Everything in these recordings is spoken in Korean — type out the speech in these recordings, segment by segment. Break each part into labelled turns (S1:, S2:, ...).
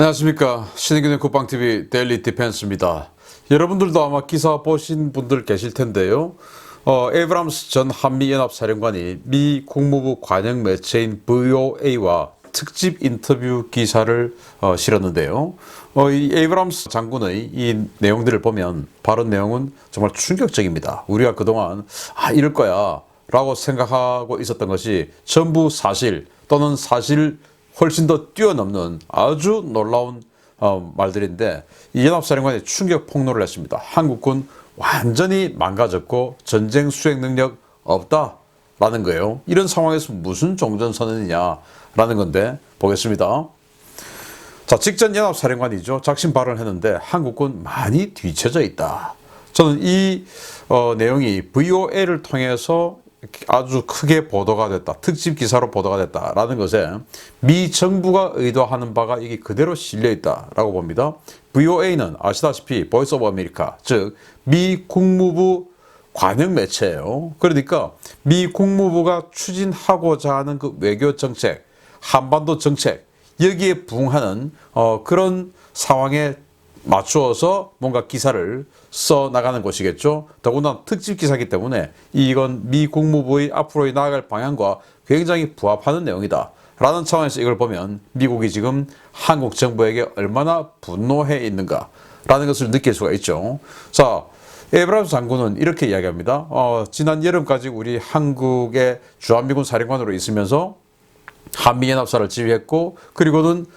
S1: 안녕하십니까. 신의균의 국방TV 데일리 디펜스입니다. 여러분들도 아마 기사 보신 분들 계실 텐데요. 에이브람스 전 한미연합사령관이 미 국무부 관영 매체인 VOA와 특집 인터뷰 기사를 실었는데요. 이 에이브람스 장군의 이 내용들을 보면 발언 내용은 정말 충격적입니다. 우리가 그동안 이럴 거야 라고 생각하고 있었던 것이 전부 사실 또는 사실 훨씬 더 뛰어넘는 아주 놀라운 말들인데, 이 연합사령관이 충격 폭로를 했습니다. 한국군 완전히 망가졌고 전쟁 수행 능력 없다라는 거예요. 이런 상황에서 무슨 종전선언이냐라는 건데 보겠습니다. 자, 직전 연합사령관이죠. 작심 발언을 했는데 한국군 많이 뒤처져 있다. 저는 이 내용이 VOA를 통해서 아주 크게 보도가 됐다. 특집 기사로 보도가 됐다라는 것에 미 정부가 의도하는 바가 이게 그대로 실려 있다라고 봅니다. VOA는 아시다시피 보이스 오브 아메리카, 즉 미 국무부 관영 매체예요. 그러니까 미 국무부가 추진하고자 하는 그 외교 정책, 한반도 정책, 여기에 부응하는 그런 상황에 맞추어서 뭔가 기사를 써 나가는 것이겠죠. 더군다나 특집 기사이기 때문에 이건 미 국무부의 앞으로의 나아갈 방향과 굉장히 부합하는 내용이다 라는 차원에서 이걸 보면 미국이 지금 한국 정부에게 얼마나 분노해 있는가 라는 것을 느낄 수가 있죠. 자, 에이브람스 장군은 이렇게 이야기합니다. 지난 여름까지 우리 한국의 주한미군 사령관으로 있으면서 한미연합사를 지휘했고, 그리고는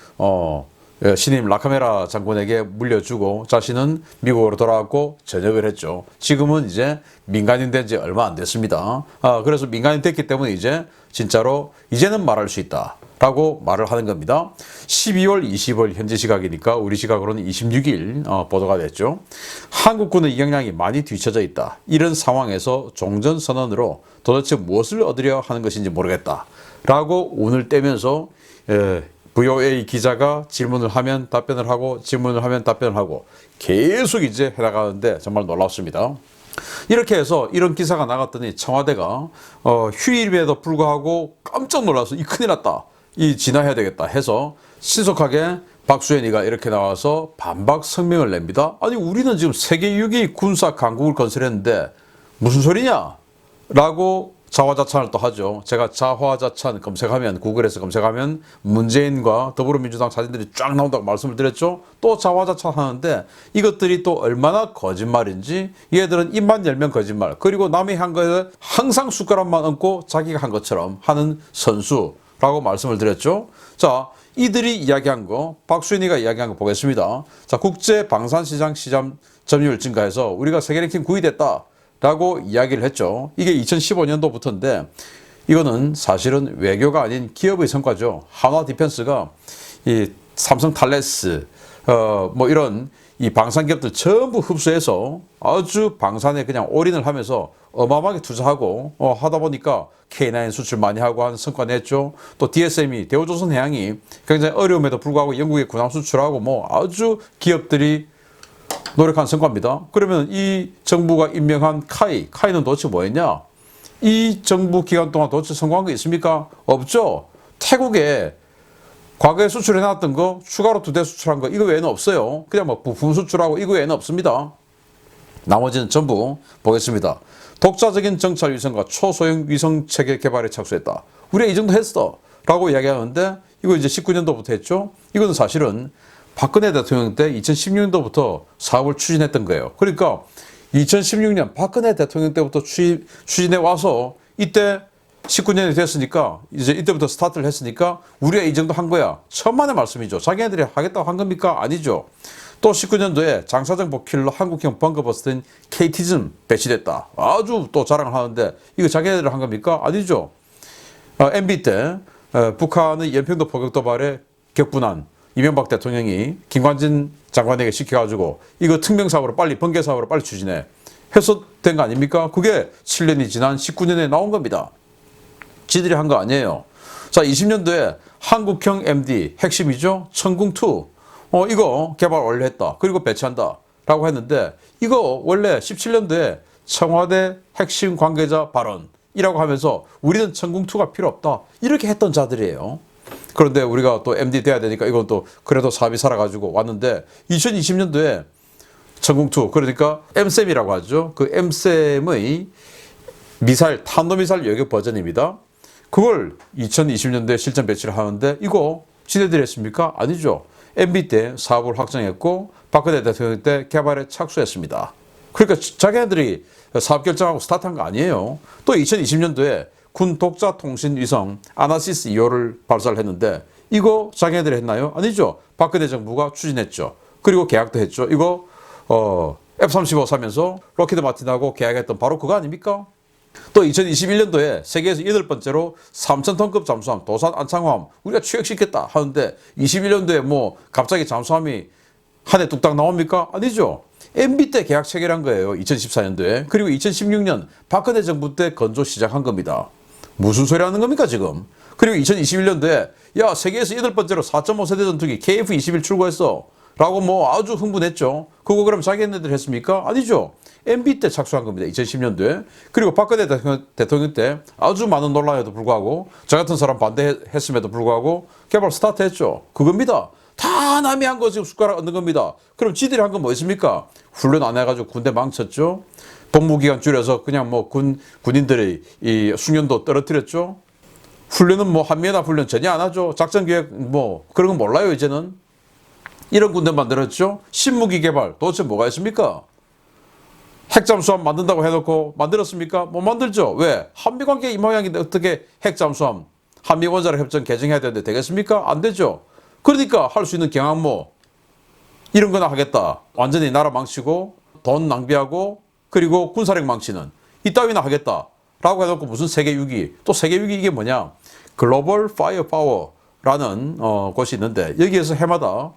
S1: 신임 라카메라 장군에게 물려주고 자신은 미국으로 돌아왔고 전역을 했죠. 지금은 이제 민간인 된 지 얼마 안 됐습니다. 그래서 민간인 됐기 때문에 이제 진짜로 이제는 말할 수 있다 라고 말을 하는 겁니다. 12월 20일 현지 시각이니까 우리 시각으로는 26일 보도가 됐죠. 한국군의 역량이 많이 뒤처져 있다. 이런 상황에서 종전선언으로 도대체 무엇을 얻으려 하는 것인지 모르겠다 라고 운을 떼면서 VOA 기자가 질문을 하면 답변을 하고 질문을 하면 답변을 하고 계속 이제 해나가는데 정말 놀랍습니다. 이렇게 해서 이런 기사가 나갔더니 청와대가 휴일임에도 불구하고 깜짝 놀라서 이 큰일 났다, 이 진화해야 되겠다 해서 신속하게 박수현이가 이렇게 나와서 반박 성명을 냅니다. 아니, 우리는 지금 세계 6위 군사 강국을 건설했는데 무슨 소리냐 라고 자화자찬을 또 하죠. 제가 자화자찬 검색하면, 구글에서 검색하면 문재인과 더불어민주당 사진들이 쫙 나온다고 말씀을 드렸죠. 또 자화자찬 하는데 이것들이 또 얼마나 거짓말인지, 얘들은 입만 열면 거짓말, 그리고 남이 한 거에 항상 숟가락만 얹고 자기가 한 것처럼 하는 선수라고 말씀을 드렸죠. 자, 이들이 이야기한 거, 박수현이가 이야기한 거 보겠습니다. 자, 국제 방산시장 점유율 증가해서 우리가 세계 랭킹 9위 됐다 라고 이야기를 했죠. 이게 2015년도부터인데 이거는 사실은 외교가 아닌 기업의 성과죠. 한화 디펜스가 이 삼성 탈레스 뭐 이런 이 방산기업들 전부 흡수해서 아주 방산에 그냥 올인을 하면서 어마어마하게 투자하고 하다 보니까 K9 수출 많이 하고 하는 성과 냈죠. 또 DSM이 대우조선해양이 굉장히 어려움에도 불구하고 영국에 군함 수출하고 뭐 아주 기업들이 노력한 성과입니다. 그러면 이 정부가 임명한 카이는 도대체 뭐였냐? 이 정부 기간 동안 도대체 성공한 거 있습니까? 없죠. 태국에 과거에 수출해놨던 거 추가로 2대 수출한 거 이거 외에는 없어요. 그냥 뭐 부품 수출하고 이거 외에는 없습니다. 나머지는 전부 보겠습니다. 독자적인 정찰 위성과 초소형 위성 체계 개발에 착수했다. 우리가 이 정도 했어 라고 이야기하는데 이거 이제 19년도부터 했죠. 이거는 사실은 박근혜 대통령 때 2016년도부터 사업을 추진했던 거예요. 그러니까 2016년 박근혜 대통령 때부터 추진해 와서 이때 19년이 됐으니까 이제 이때부터 스타트를 했으니까 우리가 이 정도 한 거야. 천만의 말씀이죠. 자기네들이 하겠다고 한 겁니까? 아니죠. 또 19년도에 장사정 킬러 한국형 벙커버스터인 KT즘 배치됐다. 아주 또 자랑을 하는데 이거 자기네들이 한 겁니까? 아니죠. MB 때 북한의 연평도 포격 도발에 격분한 이명박 대통령이 김관진 장관에게 시켜가지고 이거 특명사업으로 빨리, 번개사업으로 빨리 추진해 해서 된 거 아닙니까? 그게 7년이 지난 19년에 나온 겁니다. 지들이 한 거 아니에요. 자, 20년도에 한국형 MD 핵심이죠. 천궁2 이거 개발 완료했다. 그리고 배치한다 라고 했는데 이거 원래 17년도에 청와대 핵심 관계자 발언이라고 하면서 우리는 천궁2가 필요 없다 이렇게 했던 자들이에요. 그런데 우리가 또 MD 돼야 되니까 이건 또 그래도 사업이 살아가지고 왔는데 2020년도에 천궁2 그러니까 M셈이라고 하죠. 그 M셈의 미사일, 탄도미사일 여격 버전입니다. 그걸 2020년도에 실전 배치를 하는데 이거 지네들이 했습니까? 아니죠. MB 때 사업을 확정했고 박근혜 대통령 때 개발에 착수했습니다. 그러니까 자기네들이 사업 결정하고 스타트한 거 아니에요. 또 2020년도에 군 독자 통신 위성 아나시스 2호를 발사를 했는데 이거 자기네들이 했나요? 아니죠. 박근혜 정부가 추진했죠. 그리고 계약도 했죠. 이거 F-35 사면서 로키드 마틴하고 계약했던 바로 그거 아닙니까? 또 2021년도에 세계에서 8번째로 3,000톤급 잠수함 도산 안창호함 우리가 취역시켰다 하는데 21년도에 뭐 갑자기 잠수함이 한 해 뚝딱 나옵니까? 아니죠. MB 때 계약 체결한 거예요. 2014년도에. 그리고 2016년 박근혜 정부 때 건조 시작한 겁니다. 무슨 소리 하는 겁니까 지금? 그리고 2021년도에 야 세계에서 8번째로 4.5세대 전투기 KF-21 출고했어 라고 뭐 아주 흥분했죠. 그거 그럼 자기네들 했습니까? 아니죠. MB 때 착수한 겁니다. 2010년도에. 그리고 박근혜 대통령 때 아주 많은 논란에도 불구하고 저 같은 사람 반대했음에도 불구하고 개발 스타트했죠. 그겁니다. 다 남이 한 거 지금 숟가락 얹는 겁니다. 그럼 지들이 한 건 뭐 있습니까? 훈련 안 해가지고 군대 망쳤죠. 복무기간 줄여서 그냥 뭐 군인들의 이 숙련도 떨어뜨렸죠. 훈련은 뭐 한미연합 훈련 전혀 안 하죠. 작전계획 뭐 그런 건 몰라요 이제는. 이런 군대 만들었죠. 신무기 개발 도대체 뭐가 있습니까? 핵잠수함 만든다고 해놓고 만들었습니까? 못 만들죠. 왜? 한미관계 이 모양인데 어떻게 핵잠수함 한미원자력 협정 개정해야 되는데 되겠습니까? 안 되죠. 그러니까 할 수 있는 경항모 이런 거나 하겠다. 완전히 나라 망치고 돈 낭비하고 그리고 군사력 망치는 이따위나 하겠다 라고 해놓고 무슨 세계 6위 또 세계 6위 이게 뭐냐 글로벌 파이어 파워라는 곳이 있는데 여기에서 해마다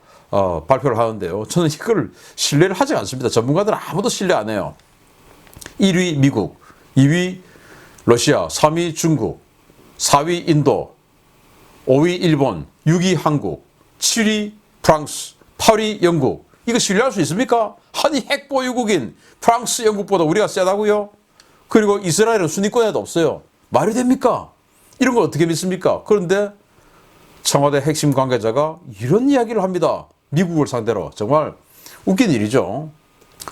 S1: 발표를 하는데요. 저는 이걸 신뢰를 하지 않습니다. 전문가들은 아무도 신뢰 안 해요. 1위 미국, 2위 러시아, 3위 중국, 4위 인도, 5위 일본, 6위 한국, 7위 프랑스, 8위 영국. 이거 신뢰할 수 있습니까? 아니 핵보유국인 프랑스, 영국보다 우리가 세다고요? 그리고 이스라엘은 순위권에도 없어요. 말이 됩니까? 이런 걸 어떻게 믿습니까? 그런데 청와대 핵심 관계자가 이런 이야기를 합니다. 미국을 상대로. 정말 웃긴 일이죠.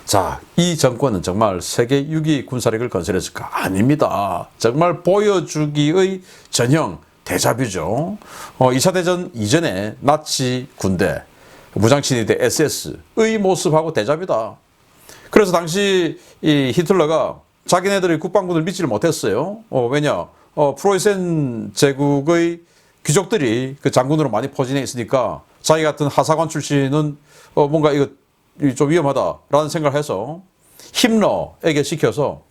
S1: 자, 이 정권은 정말 세계 6위 군사력을 건설했을까? 아닙니다. 정말 보여주기의 전형 데자뷰죠. 2차 대전 이전에 나치 군대, 무장친위대 SS의 모습하고 데자뷰다. 그래서 당시 이 히틀러가 자기네들의 국방군을 믿지를 못했어요. 왜냐? 프로이센 제국의 귀족들이 그 장군으로 많이 포진해 있으니까 자기 같은 하사관 출신은 뭔가 이거 좀 위험하다라는 생각을 해서 힘러에게 시켜서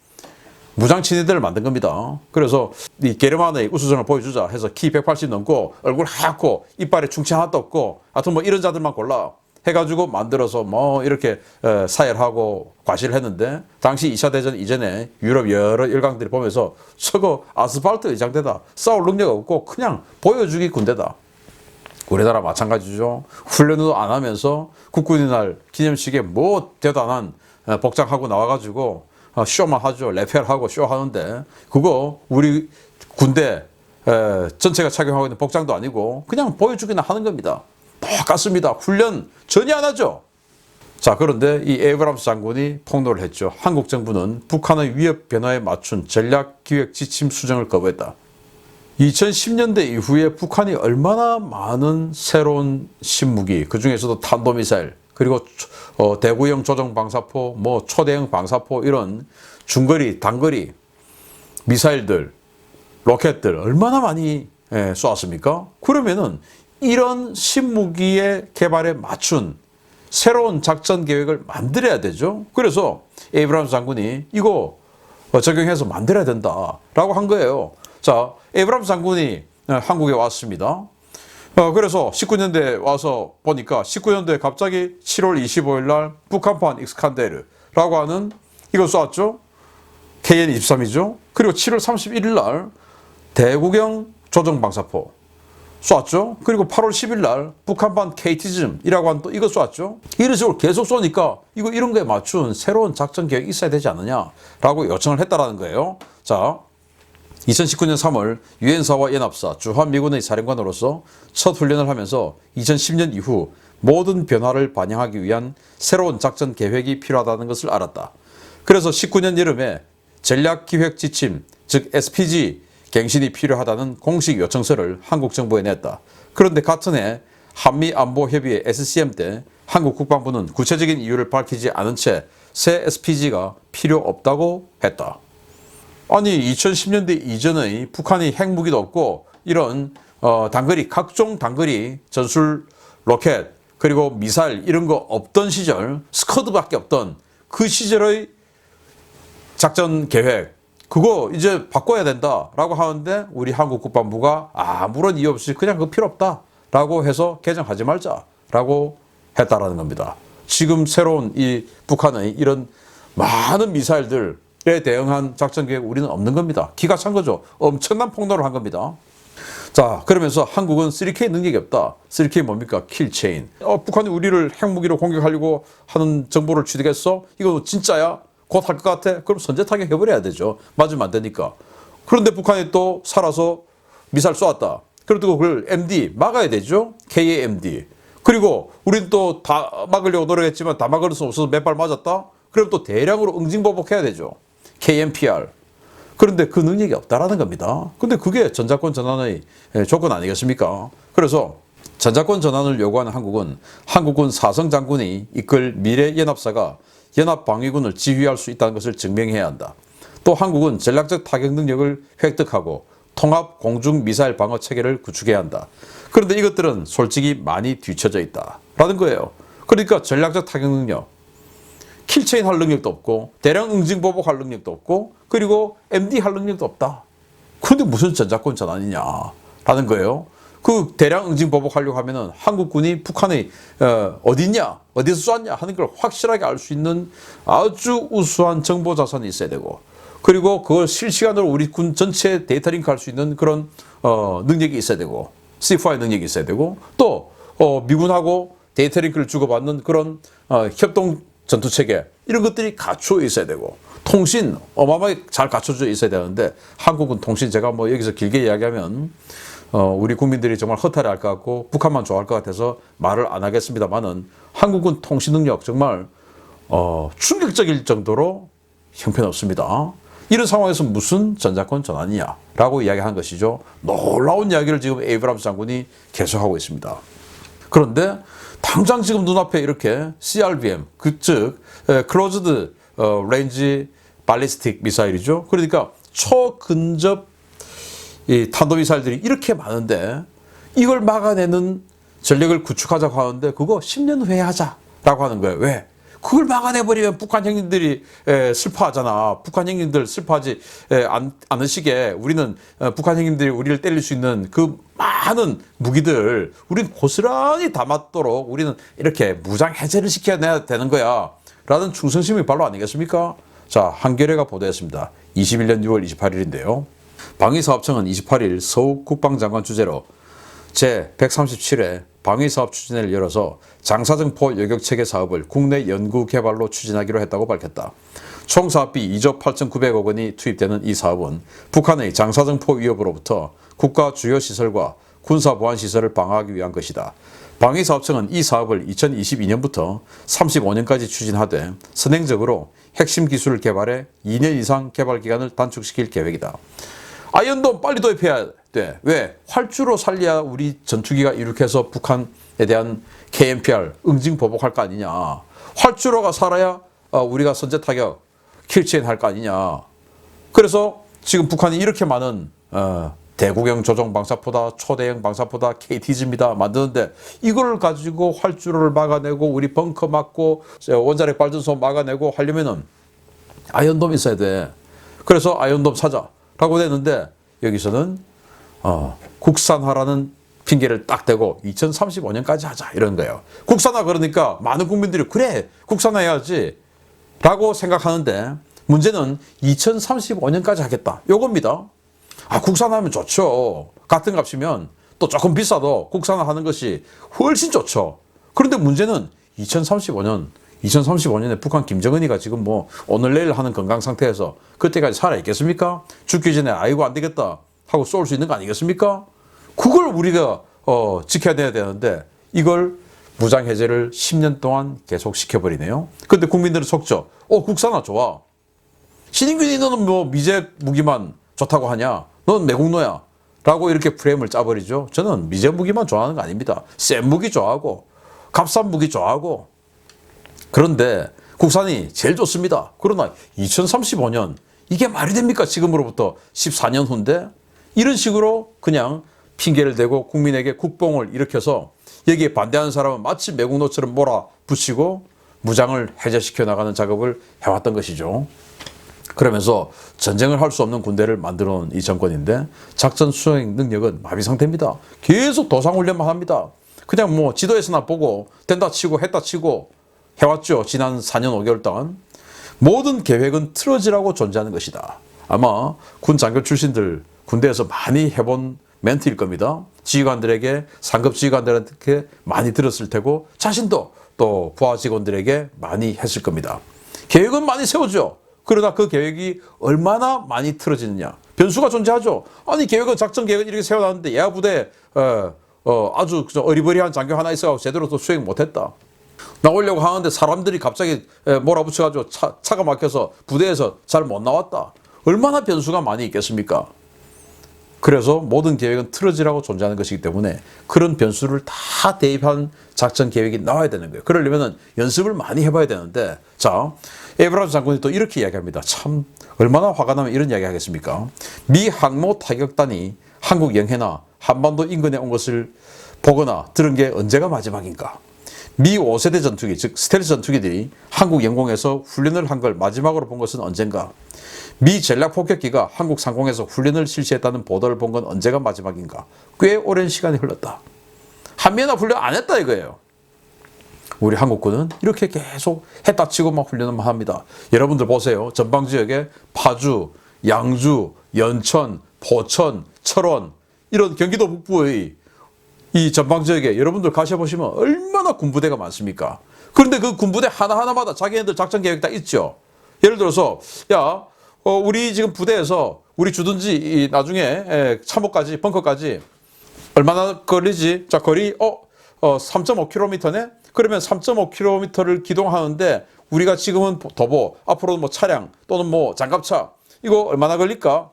S1: 무장친위대를 만든 겁니다. 그래서 이 게르만의 우수성을 보여주자 해서 키 180 넘고 얼굴 하얗고 이빨에 충치 하나도 없고 하여튼 뭐 이런 자들만 골라 해가지고 만들어서 뭐 이렇게 사열하고 과시를 했는데 당시 2차 대전 이전에 유럽 여러 열강들이 보면서 저거 아스팔트 의장대다. 싸울 능력 없고 그냥 보여주기 군대다. 우리나라 마찬가지죠. 훈련도 안 하면서 국군의 날 기념식에 뭐 대단한 복장하고 나와가지고 쇼만 하죠. 레펠하고 쇼하는데 그거 우리 군대 전체가 착용하고 있는 복장도 아니고 그냥 보여주기나 하는 겁니다. 똑같습니다. 훈련 전혀 안 하죠. 자, 그런데 이 에이브람스 장군이 폭로를 했죠. 한국 정부는 북한의 위협 변화에 맞춘 전략기획 지침 수정을 거부했다. 2010년대 이후에 북한이 얼마나 많은 새로운 신무기, 그 중에서도 탄도미사일, 그리고 대구형 조정방사포, 뭐 초대형 방사포 이런 중거리, 단거리 미사일들, 로켓들 얼마나 많이 쏘았습니까? 그러면은 이런 신무기의 개발에 맞춘 새로운 작전 계획을 만들어야 되죠. 그래서 에이브람스 장군이 이거 적용해서 만들어야 된다라고 한 거예요. 자, 에이브람스 장군이 한국에 왔습니다. 그래서 19년도에 와서 보니까 19년도에 갑자기 7월 25일 날 북한판 익스칸데르라고 하는 이거 쏘았죠. KN-23이죠. 그리고 7월 31일 날 대구경 조정방사포 쏘았죠. 그리고 8월 10일 날 북한판 KT즘이라고 하는 또 이거 쏘았죠. 이런 식으로 계속 쏘니까 이런 거에 맞춘 새로운 작전 계획이 있어야 되지 않느냐라고 요청을 했다라는 거예요. 자, 2019년 3월 유엔사와 연합사 주한미군의 사령관으로서 첫 훈련을 하면서 2010년 이후 모든 변화를 반영하기 위한 새로운 작전 계획이 필요하다는 것을 알았다. 그래서 19년 여름에 전략기획지침, 즉 SPG 갱신이 필요하다는 공식 요청서를 한국 정부에 냈다. 그런데 같은 해 한미안보협의회 SCM 때 한국 국방부는 구체적인 이유를 밝히지 않은 채 새 SPG가 필요 없다고 했다. 아니 2010년대 이전의 북한이 핵무기도 없고 이런 단거리 각종 단거리 전술 로켓 그리고 미사일 이런 거 없던 시절 스커드밖에 없던 그 시절의 작전 계획 그거 이제 바꿔야 된다라고 하는데 우리 한국 국방부가 아무런 이유 없이 그냥 그거 필요 없다라고 해서 개정하지 말자라고 했다라는 겁니다. 지금 새로운 이 북한의 이런 많은 미사일들에 대응한 작전 계획 우리는 없는 겁니다. 기가 찬 거죠. 엄청난 폭로를 한 겁니다. 자, 그러면서 한국은 3K 능력이 없다. 3K 뭡니까? 킬체인. 북한이 우리를 핵무기로 공격하려고 하는 정보를 취득했어? 이거 진짜야? 곧 할 것 같아? 그럼 선제 타격 해버려야 되죠. 맞으면 안 되니까. 그런데 북한이 또 살아서 미사일 쏘았다. 그래도 그걸 MD 막아야 되죠. KAMD. 그리고 우린 또 다 막으려고 노력했지만 다 막을 수 없어서 몇 발 맞았다. 그럼 또 대량으로 응징보복해야 되죠. KMPR. 그런데 그 능력이 없다라는 겁니다. 근데 그게 전자권 전환의 조건 아니겠습니까? 그래서 전자권 전환을 요구하는 한국은 한국군 사성 장군이 이끌 미래연합사가 연합방위군을 지휘할 수 있다는 것을 증명해야 한다. 또 한국은 전략적 타격 능력을 획득하고 통합 공중 미사일 방어 체계를 구축해야 한다. 그런데 이것들은 솔직히 많이 뒤처져 있다라는 거예요. 그러니까 전략적 타격 능력, 킬체인 할 능력도 없고 대량 응징보복 할 능력도 없고 그리고 MD 할 능력도 없다. 그런데 무슨 전자권 전환이냐라는 거예요. 그 대량 응징보복 하려고 하면은 한국군이 북한의 어디 있냐, 어디서 쏘았냐 하는 걸 확실하게 알 수 있는 아주 우수한 정보 자산이 있어야 되고 그리고 그걸 실시간으로 우리 군 전체에 데이터 링크할 수 있는 그런 능력이 있어야 되고 C4의 능력이 있어야 되고 또 미군하고 데이터 링크를 주고받는 그런 협동 전투체계 이런 것들이 갖춰 있어야 되고 통신 어마어마하게 잘 갖춰져 있어야 되는데 한국은 통신 제가 뭐 여기서 길게 이야기하면 우리 국민들이 정말 허탈해 할 것 같고 북한만 좋아할 것 같아서 말을 안 하겠습니다만은 한국은 통신 능력 정말 충격적일 정도로 형편없습니다. 이런 상황에서 무슨 전자권 전환이냐라고 이야기하는 것이죠. 놀라운 이야기를 지금 에이브람스 장군이 계속하고 있습니다. 그런데 당장 지금 눈앞에 이렇게 CRBM, 즉 클로즈드 레인지 발리스틱 미사일이죠. 그러니까 초근접 이 탄도미사일들이 이렇게 많은데 이걸 막아내는 전력을 구축하자고 하는데 그거 10년 후에 하자라고 하는 거예요. 왜? 그걸 막아내버리면 북한 형님들이 슬퍼하잖아. 북한 형님들 슬퍼하지 않으시게 우리는 북한 형님들이 우리를 때릴 수 있는 그 많은 무기들 우리는 고스란히 담았도록 우리는 이렇게 무장 해제를 시켜야 되는 거야. 라는 충성심이 발로 아니겠습니까? 자, 한겨레가 보도했습니다. 21년 6월 28일인데요. 방위사업청은 28일 서욱 국방장관 주재로 제137회 방위사업 추진회를 열어서 장사정포 요격체계 사업을 국내 연구개발로 추진하기로 했다고 밝혔다. 총 사업비 2조 8,900억 원이 투입되는 이 사업은 북한의 장사정포 위협으로부터 국가 주요 시설과 군사보안시설을 방어하기 위한 것이다. 방위사업청은 이 사업을 2022년부터 35년까지 추진하되 선행적으로 핵심 기술을 개발해 2년 이상 개발기간을 단축시킬 계획이다. 아이언돔 빨리 도입해야 돼. 왜? 활주로 살려야 우리 전투기가 이륙해서 북한에 대한 KMPR 응징 보복할 거 아니냐. 활주로가 살아야 우리가 선제 타격 킬체인 할 거 아니냐. 그래서 지금 북한이 이렇게 많은 대구경 조종 방사포다, 초대형 방사포다, KTG입니다 만드는데 이걸 가지고 활주로를 막아내고 우리 벙커 막고 원자력 발전소 막아내고 하려면은 아이언돔 있어야 돼. 그래서 아이언돔 사자라고 됐는데 여기서는 국산화라는 핑계를 딱 대고 2035년까지 하자 이런 거예요. 국산화 그러니까 많은 국민들이 그래 국산화해야지 라고 생각하는데 문제는 2035년까지 하겠다 요겁니다. 국산화하면 좋죠. 같은 값이면 또 조금 비싸도 국산화하는 것이 훨씬 좋죠. 그런데 문제는 2035년 2035년에 북한 김정은이가 지금 뭐 오늘 내일 하는 건강 상태에서 그때까지 살아있겠습니까? 죽기 전에 아이고 안 되겠다 하고 쏠 수 있는 거 아니겠습니까? 그걸 우리가 지켜야 되는데 이걸 무장해제를 10년 동안 계속 시켜버리네요. 근데 국민들은 속죠. 국산화 좋아. 신인균이 너는 뭐 미제 무기만 좋다고 하냐? 넌 매국노야. 라고 이렇게 프레임을 짜버리죠. 저는 미제 무기만 좋아하는 거 아닙니다. 센 무기 좋아하고 값싼 무기 좋아하고 그런데 국산이 제일 좋습니다. 그러나 2035년 이게 말이 됩니까? 지금으로부터 14년 후인데 이런 식으로 그냥 핑계를 대고 국민에게 국뽕을 일으켜서 여기에 반대하는 사람은 마치 매국노처럼 몰아붙이고 무장을 해제시켜 나가는 작업을 해왔던 것이죠. 그러면서 전쟁을 할 수 없는 군대를 만들어 놓은 이 정권인데 작전 수행 능력은 마비 상태입니다. 계속 도상훈련만 합니다. 그냥 뭐 지도에서나 보고 된다 치고 했다 치고 해왔죠. 지난 4년 5개월 동안. 모든 계획은 틀어지라고 존재하는 것이다. 아마 군 장교 출신들 군대에서 많이 해본 멘트일 겁니다. 지휘관들에게 상급 지휘관들한테 많이 들었을 테고 자신도 또 부하 직원들에게 많이 했을 겁니다. 계획은 많이 세우죠. 그러나 그 계획이 얼마나 많이 틀어지느냐. 변수가 존재하죠. 아니 계획은 작전 계획은 이렇게 세워놨는데 예하 부대에 아주 어리버리한 장교 하나 있어가지고 제대로 또 수행 못했다. 나오려고 하는데 사람들이 갑자기 몰아붙여가지고 차가 막혀서 부대에서 잘 못 나왔다. 얼마나 변수가 많이 있겠습니까? 그래서 모든 계획은 틀어지라고 존재하는 것이기 때문에 그런 변수를 다 대입한 작전 계획이 나와야 되는 거예요. 그러려면 연습을 많이 해봐야 되는데 자 에브람스 장군이 또 이렇게 이야기합니다. 참 얼마나 화가 나면 이런 이야기 하겠습니까? 미 항모 타격단이 한국 영해나 한반도 인근에 온 것을 보거나 들은 게 언제가 마지막인가? 미 5세대 전투기 즉 스텔스 전투기들이 한국 영공에서 훈련을 한 걸 마지막으로 본 것은 언젠가? 미 전략폭격기가 한국 상공에서 훈련을 실시했다는 보도를 본 건 언제가 마지막인가? 꽤 오랜 시간이 흘렀다. 한미연합 훈련 안 했다 이거예요. 우리 한국군은 이렇게 계속 했다 치고 막 훈련을 합니다. 여러분들 보세요. 전방지역에 파주, 양주, 연천, 포천, 철원 이런 경기도 북부의 이 전방지역에 여러분들 가셔보시면 얼마나 군부대가 많습니까? 그런데 그 군부대 하나하나마다 자기네들 작전 계획 다 있죠. 예를 들어서 야 우리 지금 부대에서 우리 주둔지 나중에 참호까지 벙커까지 얼마나 걸리지? 자 거리 3.5km네? 그러면 3.5km를 기동하는데 우리가 지금은 도보 앞으로는 뭐 차량 또는 뭐 장갑차 이거 얼마나 걸릴까?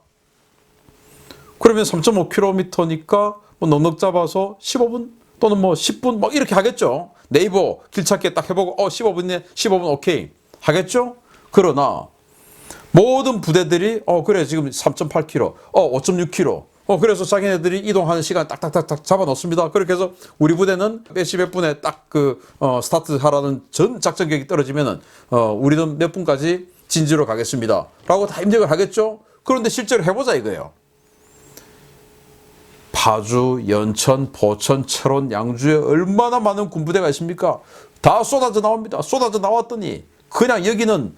S1: 그러면 3.5km니까 뭐 넉넉 잡아서 15분 또는 뭐 10분 막 이렇게 하겠죠. 네이버 길찾기 딱 해보고 15분이네 15분 오케이 하겠죠. 그러나 모든 부대들이 그래 지금 3.8km 5.6km 그래서 자기네들이 이동하는 시간 딱딱딱딱 잡아놓습니다. 그렇게 해서 우리 부대는 몇 분에 딱 스타트 하라는 전 작전 계획이 떨어지면은 우리는 몇 분까지 진지로 가겠습니다 라고 다 입력을 하겠죠. 그런데 실제로 해보자 이거예요. 파주, 연천, 포천, 철원, 양주에 얼마나 많은 군부대가 있습니까? 다 쏟아져 나옵니다. 쏟아져 나왔더니 그냥 여기는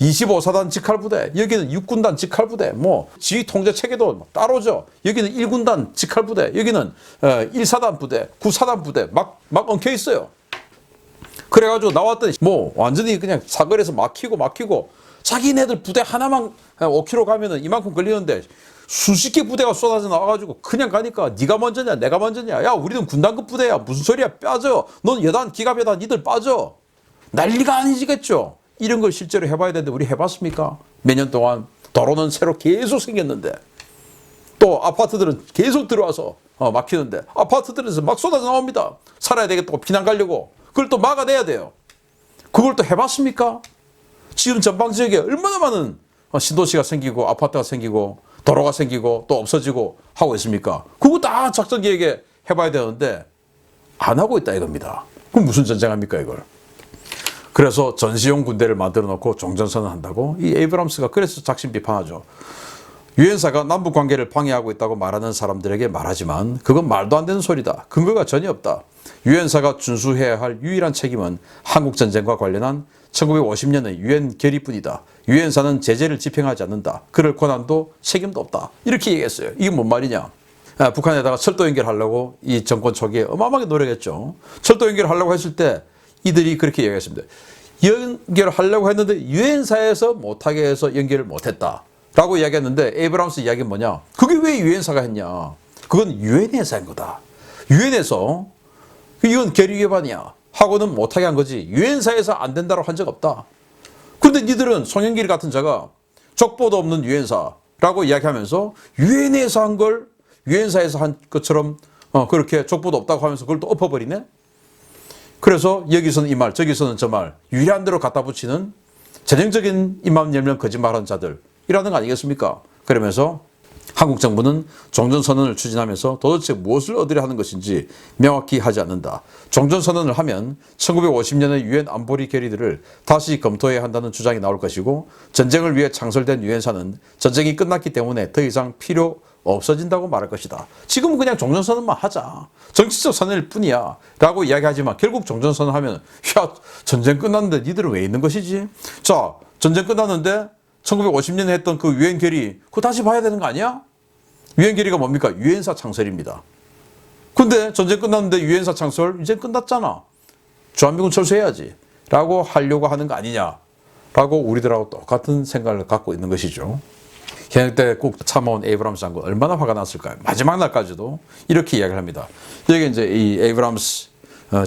S1: 25사단 직할부대, 여기는 6군단 직할부대, 뭐 지휘 통제 체계도 따로죠. 여기는 1군단 직할부대, 여기는 1사단 부대, 9사단 부대 막 엉켜 있어요. 그래가지고 나왔더니 뭐 완전히 그냥 사거리에서 막히고 자기네들 부대 하나만 5km 가면은 이만큼 걸리는데 수십 개 부대가 쏟아져 나와가지고 그냥 가니까 네가 먼저냐 내가 먼저냐 야 우리는 군단급 부대야 무슨 소리야 빠져 넌 여단 기갑여단 니들 빠져 난리가 아니지겠죠. 이런 걸 실제로 해봐야 되는데 우리 해봤습니까? 몇 년 동안 도로는 새로 계속 생겼는데 또 아파트들은 계속 들어와서 막히는데 아파트들에서 막 쏟아져 나옵니다. 살아야 되겠다고 피난 가려고 그걸 또 막아내야 돼요. 그걸 또 해봤습니까? 지금 전방지역에 얼마나 많은 신도시가 생기고 아파트가 생기고 도로가 생기고 또 없어지고 하고 있습니까? 그거 다 작전 계획에 해봐야 되는데 안 하고 있다 이겁니다. 그럼 무슨 전쟁합니까 이걸? 그래서 전시용 군대를 만들어 놓고 종전선언 한다고 이 에이브람스가 그래서 작심 비판하죠. 유엔사가 남북 관계를 방해하고 있다고 말하는 사람들에게 말하지만 그건 말도 안 되는 소리다. 근거가 전혀 없다. 유엔사가 준수해야 할 유일한 책임은 한국전쟁과 관련한 1950년의 유엔 결의뿐이다. 유엔사는 제재를 집행하지 않는다. 그럴 권한도 책임도 없다. 이렇게 얘기했어요. 이게 뭔 말이냐. 북한에다가 철도 연결하려고 이 정권 초기에 어마어마하게 노력했죠. 철도 연결하려고 했을 때 이들이 그렇게 얘기했습니다. 연결하려고 했는데 유엔사에서 못하게 해서 연결을 못했다라고 이야기했는데 에이브람스 이야기는 뭐냐? 그게 왜 유엔사가 했냐? 그건 유엔에서 한 거다. 유엔에서 이건 계류 위반이야 하고는 못하게 한 거지 유엔사에서 안 된다고 한 적 없다. 그런데 니들은 송영길 같은 자가 족보도 없는 유엔사라고 이야기하면서 유엔에서 한 걸 유엔사에서 한 것처럼 그렇게 족보도 없다고 하면서 그걸 또 엎어버리네. 그래서 여기서는 이 말 저기서는 저 말 유리한 대로 갖다 붙이는 전형적인 입만 열면 거짓말하는 자들이라는 거 아니겠습니까? 그러면서 한국 정부는 종전선언을 추진하면서 도대체 무엇을 얻으려 하는 것인지 명확히 하지 않는다. 종전선언을 하면 1950년의 유엔 안보리 결의들을 다시 검토해야 한다는 주장이 나올 것이고 전쟁을 위해 창설된 유엔사는 전쟁이 끝났기 때문에 더 이상 필요 없어진다고 말할 것이다. 지금은 그냥 종전선언만 하자. 정치적 선언일 뿐이야. 라고 이야기하지만 결국 종전선언하면 야 전쟁 끝났는데 니들은 왜 있는 것이지? 자 전쟁 끝났는데 1950년에 했던 그 유엔 결의 그거 다시 봐야 되는 거 아니야? 유엔 결의가 뭡니까? 유엔사 창설입니다. 근데 전쟁 끝났는데 유엔사 창설 이제 끝났잖아. 주한미군 철수해야지. 라고 하려고 하는 거 아니냐. 라고 우리들하고 똑같은 생각을 갖고 있는 것이죠. 현역 때 꼭 참아온 에이브람스 장군 얼마나 화가 났을까요? 마지막 날까지도 이렇게 이야기를 합니다. 여기 이제 이 에이브람스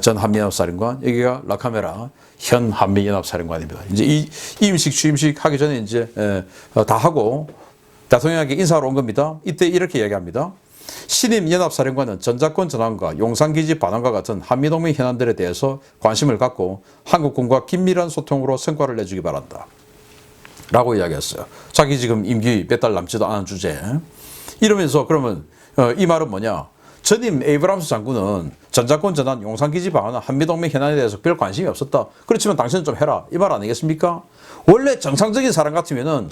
S1: 전 한미연합사령관, 여기가 라카메라 현 한미연합사령관입니다. 이제 이 임식 취임식 하기 전에 이제 다 하고 대통령에게 인사하러 온 겁니다. 이때 이렇게 이야기합니다. 신임 연합사령관은 전자권 전환과 용산기지 반환과 같은 한미동맹 현안들에 대해서 관심을 갖고 한국군과 긴밀한 소통으로 성과를 내주기 바란다. 라고 이야기했어요. 자기 지금 임기 몇 달 남지도 않은 주제에. 이러면서 그러면 이 말은 뭐냐. 전임 에이브람스 장군은 전자권 전환, 용산기지 반환, 한미동맹 현안에 대해서 별 관심이 없었다. 그렇지만 당신은 좀 해라. 이 말 아니겠습니까? 원래 정상적인 사람 같으면은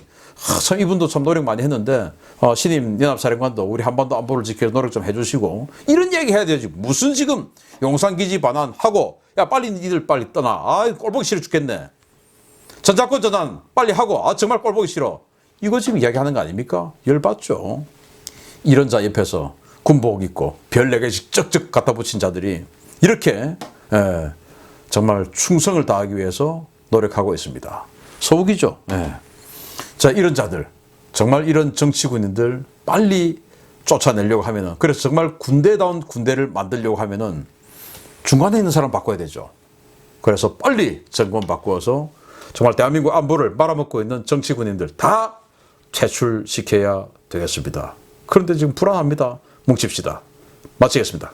S1: 참 이분도 참 노력 많이 했는데 신임 연합사령관도 우리 한반도 안보를 지키려 노력 좀 해주시고 이런 얘기 해야 되지. 무슨 지금 용산기지 반환하고 야 빨리 니들 빨리 떠나. 아 꼴보기 싫어 죽겠네. 전자권 전환 빨리 하고 아 정말 꼴보기 싫어. 이거 지금 이야기하는 거 아닙니까? 열받죠. 이런 자 옆에서 군복 입고 별 4개씩 쩍쩍 갖다 붙인 자들이 이렇게 정말 충성을 다하기 위해서 노력하고 있습니다. 소욱이죠. 자 이런 자들 정말 이런 정치군인들 빨리 쫓아내려고 하면은 그래서 정말 군대다운 군대를 만들려고 하면은 중간에 있는 사람 바꿔야 되죠. 그래서 빨리 정권 바꾸어서 정말 대한민국 안보를 말아먹고 있는 정치군인들 다 퇴출시켜야 되겠습니다. 그런데 지금 불안합니다. 뭉칩시다. 마치겠습니다.